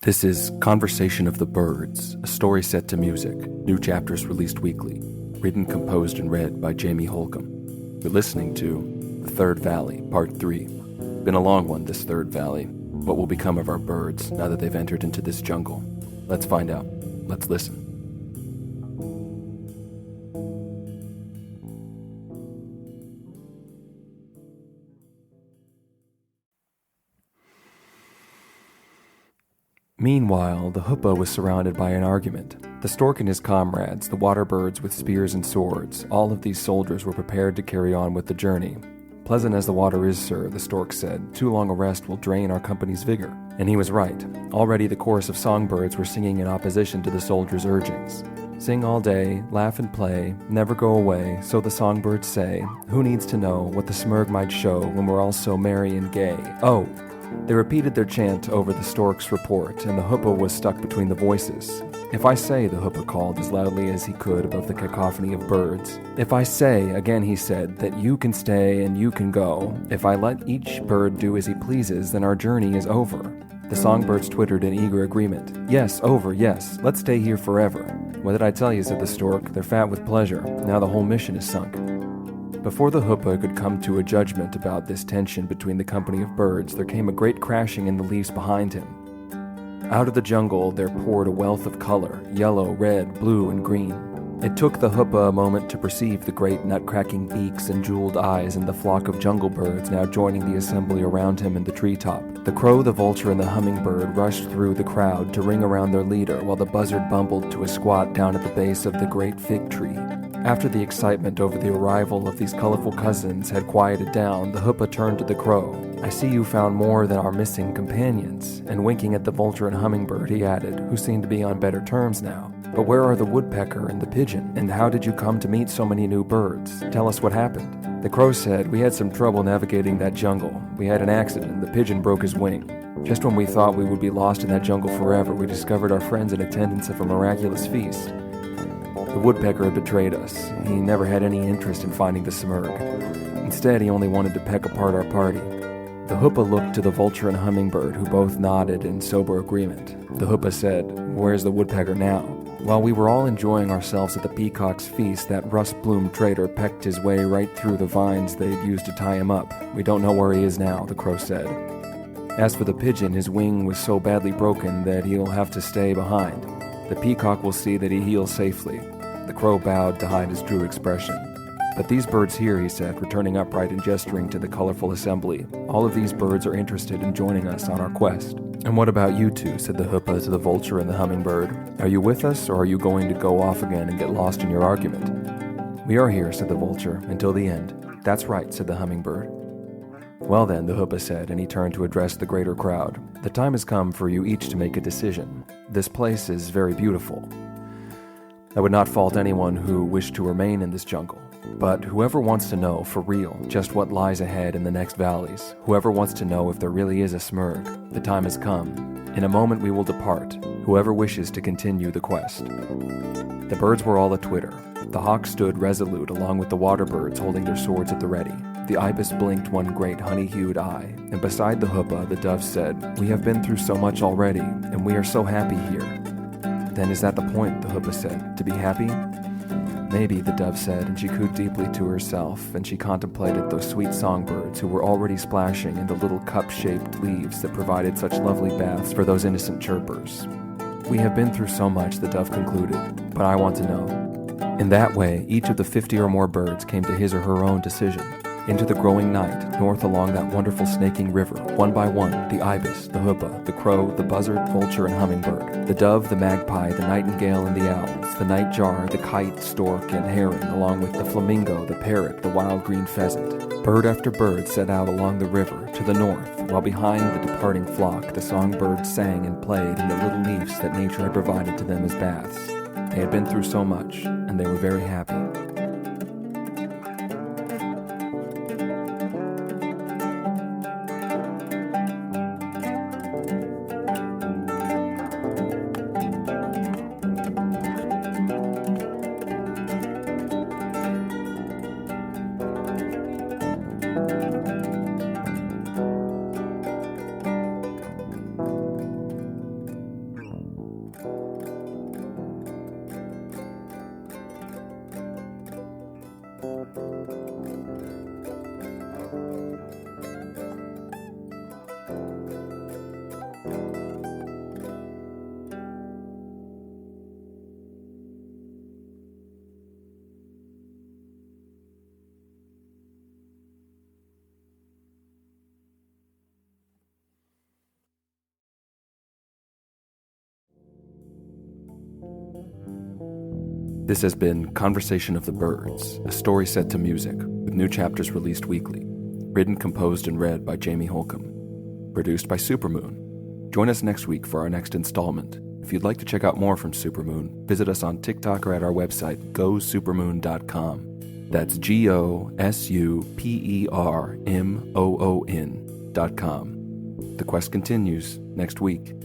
This is Conversation of the Birds, a story set to music, new chapters released weekly, written, composed, and read by Jamie Holcomb. You're listening to The Third Valley, Part 3. Been a long one, this Third Valley. What will become of our birds now that they've entered into this jungle? Let's find out. Let's listen. Meanwhile, the hoopoe was surrounded by an argument. The stork and his comrades, the water birds with spears and swords, all of these soldiers were prepared to carry on with the journey. "Pleasant as the water is, sir," the stork said, "too long a rest will drain our company's vigor." And he was right. Already the chorus of songbirds were singing in opposition to the soldiers' urgings. "Sing all day, laugh and play, never go away, so the songbirds say. Who needs to know what the smurg might show when we're all so merry and gay? Oh!" They repeated their chant over the stork's report, and the hoopoe was stuck between the voices. "If I say," the hoopoe called as loudly as he could above the cacophony of birds. "If I say," again he said, "that you can stay and you can go, if I let each bird do as he pleases, then our journey is over." The songbirds twittered in eager agreement. "Yes, over, yes, let's stay here forever." "What did I tell you?" said the stork. "They're fat with pleasure. Now the whole mission is sunk." Before the hoopoe could come to a judgment about this tension between the company of birds, there came a great crashing in the leaves behind him. Out of the jungle there poured a wealth of color, yellow, red, blue, and green. It took the hoopoe a moment to perceive the great nut-cracking beaks and jeweled eyes in the flock of jungle birds now joining the assembly around him in the treetop. The crow, the vulture, and the hummingbird rushed through the crowd to ring around their leader, while the buzzard bumbled to a squat down at the base of the great fig tree. After the excitement over the arrival of these colorful cousins had quieted down, the hoopoe turned to the crow. "I see you found more than our missing companions," and winking at the vulture and hummingbird, he added, who seemed to be on better terms now. "But where are the woodpecker and the pigeon? And how did you come to meet so many new birds? Tell us what happened." The crow said, "We had some trouble navigating that jungle. We had an accident. The pigeon broke his wing. Just when we thought we would be lost in that jungle forever, we discovered our friends in attendance of a miraculous feast. The woodpecker had betrayed us. He never had any interest in finding the smurg. Instead, he only wanted to peck apart our party." The hoopoe looked to the vulture and hummingbird, who both nodded in sober agreement. The hoopoe said, "Where's the woodpecker now?" "While we were all enjoying ourselves at the peacock's feast, that rust-plumed traitor pecked his way right through the vines they'd used to tie him up. We don't know where he is now," the crow said. "As for the pigeon, his wing was so badly broken that he'll have to stay behind. The peacock will see that he heals safely." The crow bowed to hide his true expression. "But these birds here," he said, returning upright and gesturing to the colorful assembly, "all of these birds are interested in joining us on our quest." "And what about you two?" said the hoopoe to the vulture and the hummingbird. "Are you with us, or are you going to go off again and get lost in your argument?" "We are here," said the vulture, "until the end." "That's right," said the hummingbird. "Well then," the hoopoe said, and he turned to address the greater crowd. "The time has come for you each to make a decision. This place is very beautiful. I would not fault anyone who wished to remain in this jungle. But whoever wants to know, for real, just what lies ahead in the next valleys, whoever wants to know if there really is a smurg, the time has come. In a moment we will depart, whoever wishes to continue the quest." The birds were all a-twitter. The hawk stood resolute along with the water birds holding their swords at the ready. The ibis blinked one great honey-hued eye, and beside the hoopoe the dove said, "We have been through so much already, and we are so happy here." "Then is that the point?" the hoopoe said. "To be happy?" "Maybe," the dove said, and she cooed deeply to herself, and she contemplated those sweet songbirds who were already splashing in the little cup-shaped leaves that provided such lovely baths for those innocent chirpers. "We have been through so much," the dove concluded, "but I want to know." In that way, each of the 50 or more birds came to his or her own decision. Into the growing night, north along that wonderful snaking river, one by one, the ibis, the hoopoe, the crow, the buzzard, vulture, and hummingbird, the dove, the magpie, the nightingale, and the owls, the nightjar, the kite, stork, and heron, along with the flamingo, the parrot, the wild green pheasant. Bird after bird set out along the river to the north, while behind the departing flock the songbirds sang and played in the little leaves that nature had provided to them as baths. They had been through so much, and they were very happy. This has been Conversation of the Birds, a story set to music, with new chapters released weekly. Written, composed, and read by Jamie Holcomb. Produced by Supermoon. Join us next week for our next installment. If you'd like to check out more from Supermoon, visit us on TikTok or at our website, gosupermoon.com. That's GOSUPERMOON.com. The quest continues next week.